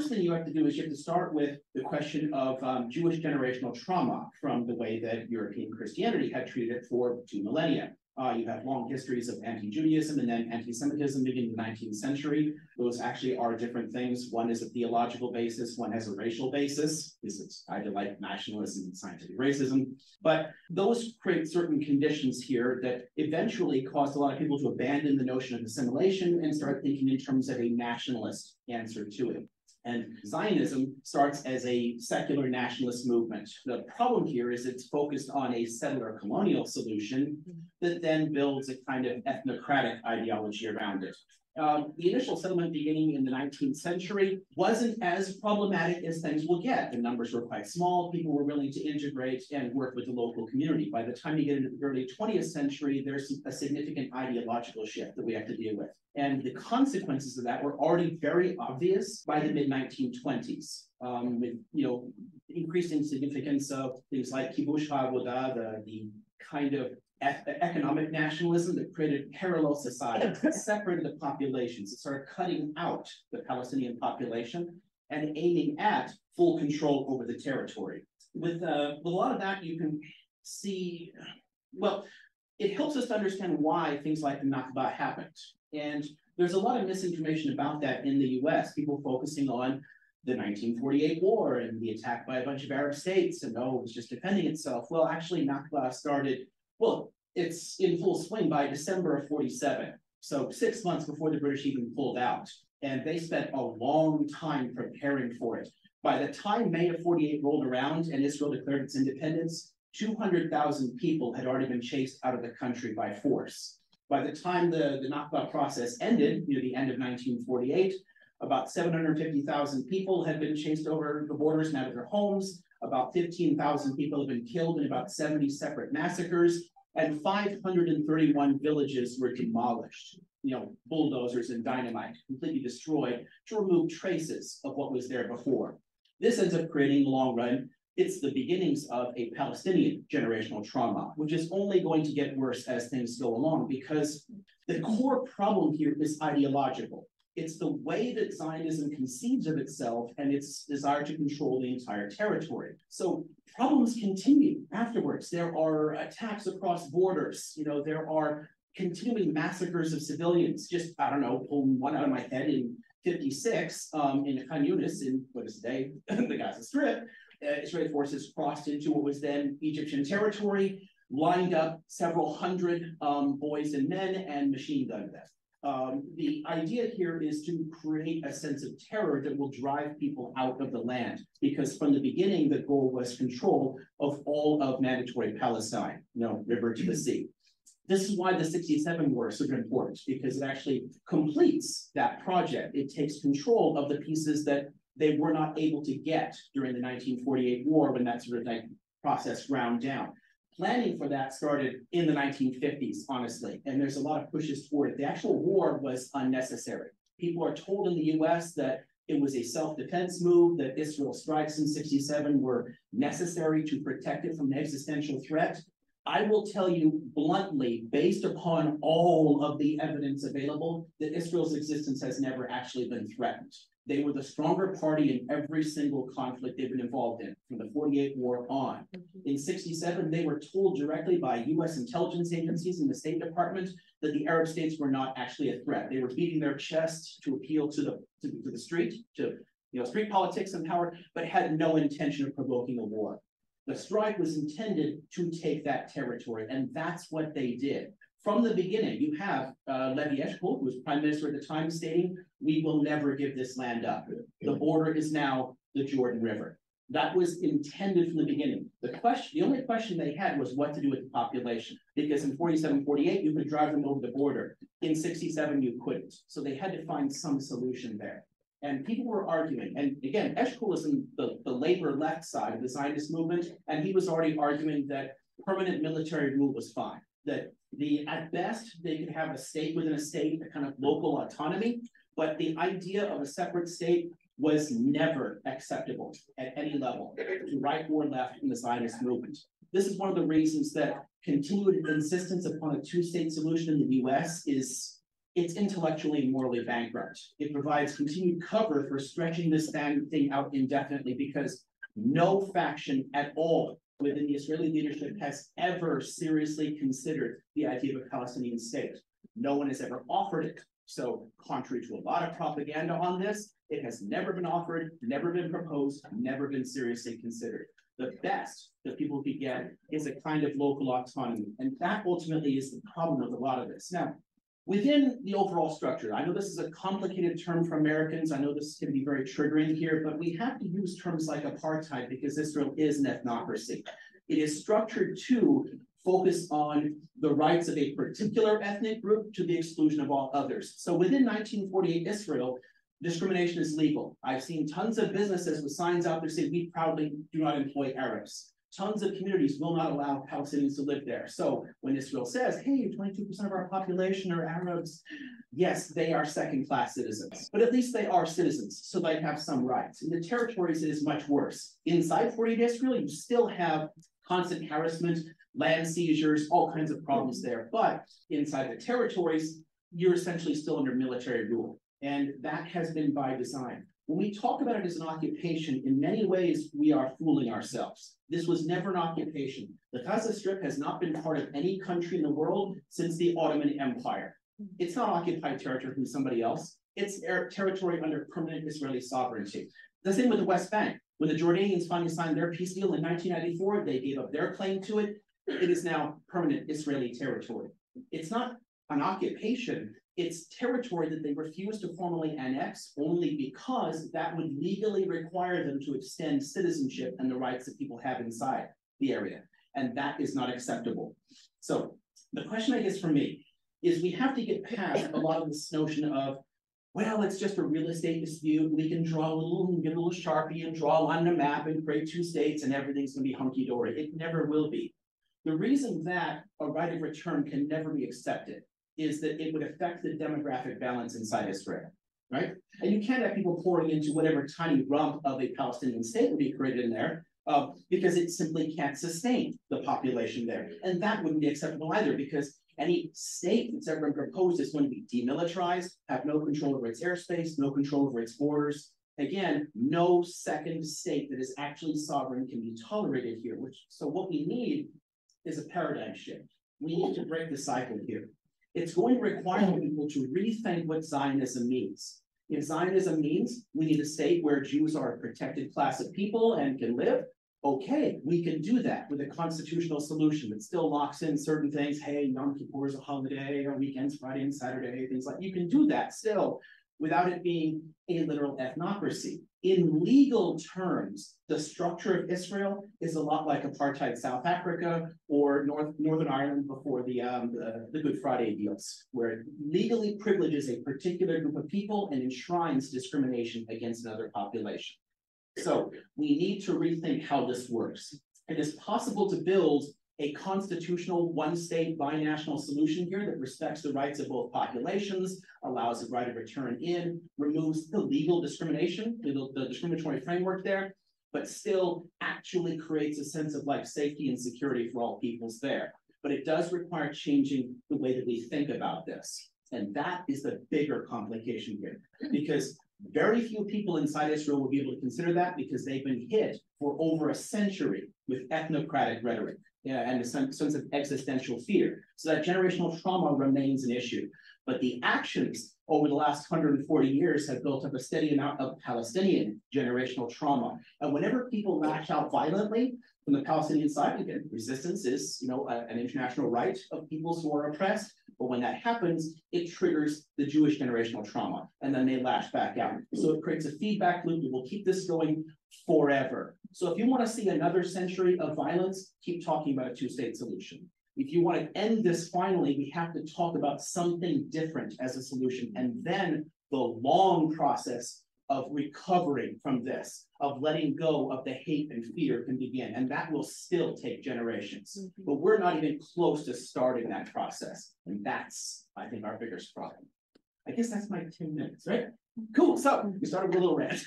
first thing you have to do is you have to start with the question of Jewish generational trauma from the way that European Christianity had treated it for 2 millennia. You have long histories of anti-Judaism and then anti-Semitism beginning in the 19th century. Those actually are different things. One is a theological basis, one has a racial basis. This is either like nationalism and scientific racism. But those create certain conditions here that eventually caused a lot of people to abandon the notion of assimilation and start thinking in terms of a nationalist answer to it. And Zionism starts as a secular nationalist movement. The problem here is it's focused on a settler colonial solution that then builds a kind of ethnocratic ideology around it. The initial settlement beginning in the 19th century wasn't as problematic as things will get. The numbers were quite small. People were willing to integrate and work with the local community. By the time you get into the early 20th century, there's a significant ideological shift that we have to deal with. And the consequences of that were already very obvious by the mid-1920s, with increasing significance of things like kibush ha'avodah, the kind of economic nationalism that created parallel societies that separated the populations. It started cutting out the Palestinian population and aiming at full control over the territory. With a lot of that, you can see, well, it helps us to understand why things like the Nakba happened. And there's a lot of misinformation about that in the US, people focusing on the 1948 war and the attack by a bunch of Arab states and, oh, it was just defending itself. Well, actually, Nakba started, well, it's in full swing by December of 47. So 6 months before the British even pulled out. And they spent a long time preparing for it. By the time May of 48 rolled around and Israel declared its independence, 200,000 people had already been chased out of the country by force. By the time the Nakba process ended, near the end of 1948, about 750,000 people had been chased over the borders and out of their homes. About 15,000 people have been killed in about 70 separate massacres, and 531 villages were demolished. Bulldozers and dynamite completely destroyed to remove traces of what was there before. This ends up creating, in the long run, it's the beginnings of a Palestinian generational trauma, which is only going to get worse as things go along, because the core problem here is ideological. It's the way that Zionism conceives of itself and its desire to control the entire territory. So problems continue afterwards. There are attacks across borders. There are continuing massacres of civilians. Just, I don't know, pulling one out of my head in 56 in Khan Yunis, in what is today the Gaza Strip. Israeli forces crossed into what was then Egyptian territory, lined up several hundred boys and men and machine gunned them. The idea here is to create a sense of terror that will drive people out of the land, because from the beginning, the goal was control of all of mandatory Palestine, river to the sea. This is why the 67 war is so important, because it actually completes that project. It takes control of the pieces that they were not able to get during the 1948 war, when that sort of process ground down. Planning for that started in the 1950s, honestly, and there's a lot of pushes toward it. The actual war was unnecessary. People are told in the US that it was a self-defense move, that Israel strikes in 67 were necessary to protect it from an existential threat. I will tell you bluntly, based upon all of the evidence available, that Israel's existence has never actually been threatened. They were the stronger party in every single conflict they've been involved in, from the 48 war on. In 67, they were told directly by US intelligence agencies and the State Department that the Arab states were not actually a threat. They were beating their chests to appeal to the street, to street politics and power, but had no intention of provoking a war. The strike was intended to take that territory, and that's what they did. From the beginning, you have Levi Eshkol, who was prime minister at the time, stating, "We will never give this land up. The border is now the Jordan River." That was intended from the beginning. The only question they had was what to do with the population, because in 47, 48, you could drive them over the border. In 67, you couldn't. So they had to find some solution there. And people were arguing, and again, Eshkol is in the labor left side of the Zionist movement, and he was already arguing that permanent military rule was fine, that at best, they could have a state within a state, a kind of local autonomy, but the idea of a separate state was never acceptable at any level, to right or left in the Zionist movement. This is one of the reasons that continued insistence upon a two-state solution in the US is it's intellectually and morally bankrupt. It provides continued cover for stretching this thing out indefinitely because no faction at all within the Israeli leadership has ever seriously considered the idea of a Palestinian state. No one has ever offered it. So contrary to a lot of propaganda on this, it has never been offered, never been proposed, never been seriously considered. The best that people could get is a kind of local autonomy. And that ultimately is the problem with a lot of this. Now, within the overall structure, I know this is a complicated term for Americans. I know this is going to be very triggering here, but we have to use terms like apartheid because Israel is an ethnocracy. It is structured to focus on the rights of a particular ethnic group to the exclusion of all others. So within 1948 Israel, discrimination is legal. I've seen tons of businesses with signs out there saying, we proudly do not employ Arabs. Tons of communities will not allow Palestinians to live there. So when Israel says, hey, 22% of our population are Arabs, yes, they are second-class citizens, but at least they are citizens, so they have some rights. In the territories, it is much worse. Inside 48 Israel, you still have constant harassment, land seizures, all kinds of problems there. But inside the territories, you're essentially still under military rule. And that has been by design. When we talk about it as an occupation, in many ways, we are fooling ourselves. This was never an occupation. The Gaza Strip has not been part of any country in the world since the Ottoman Empire. It's not occupied territory from somebody else. It's territory under permanent Israeli sovereignty. The same with the West Bank. When the Jordanians finally signed their peace deal in 1994, they gave up their claim to it. It is now permanent Israeli territory. It's not an occupation. It's territory that they refuse to formally annex only because that would legally require them to extend citizenship and the rights that people have inside the area. And that is not acceptable. So the question, I guess, for me is we have to get past a lot of this notion of, well, it's just a real estate dispute. We can draw a little, get a little Sharpie and draw a line on a map and create two states and everything's going to be hunky-dory. It never will be. The reason that a right of return can never be accepted is that it would affect the demographic balance inside Israel, right? And you can't have people pouring into whatever tiny rump of a Palestinian state would be created in there because it simply can't sustain the population there. And that wouldn't be acceptable either because any state that's ever been proposed is going to be demilitarized, have no control over its airspace, no control over its borders. Again, no second state that is actually sovereign can be tolerated here. So what we need is a paradigm shift. We need to break the cycle here. It's going to require people to rethink what Zionism means. If Zionism means we need a state where Jews are a protected class of people and can live, okay, we can do that with a constitutional solution that still locks in certain things. Hey, Yom Kippur is a holiday, or weekends, Friday and Saturday, things like you can do that still without it being a literal ethnocracy. In legal terms, the structure of Israel is a lot like apartheid South Africa or Northern Ireland before the Good Friday deals, where it legally privileges a particular group of people and enshrines discrimination against another population. So we need to rethink how this works. It is possible to build a constitutional one-state binational solution here that respects the rights of both populations, allows the right of return in, removes the legal discrimination, the discriminatory framework there, but still actually creates a sense of life safety and security for all peoples there. But it does require changing the way that we think about this. And that is the bigger complication here, because very few people inside Israel will be able to consider that because they've been hit for over a century with ethnocratic rhetoric. And a sense of existential fear. So that generational trauma remains an issue. But the actions over the last 140 years have built up a steady amount of Palestinian generational trauma. And whenever people lash out violently from the Palestinian side, again, resistance is, an international right of peoples who are oppressed. But when that happens, it triggers the Jewish generational trauma, and then they lash back out. So it creates a feedback loop that will keep this going forever. So if you want to see another century of violence, keep talking about a two-state solution. If you want to end this finally, we have to talk about something different as a solution. And then the long process of recovering from this, of letting go of the hate and fear can begin. And that will still take generations. But we're not even close to starting that process. And that's, I think, our biggest problem. I guess that's my 10 minutes, right? Cool. So we started with a little rant.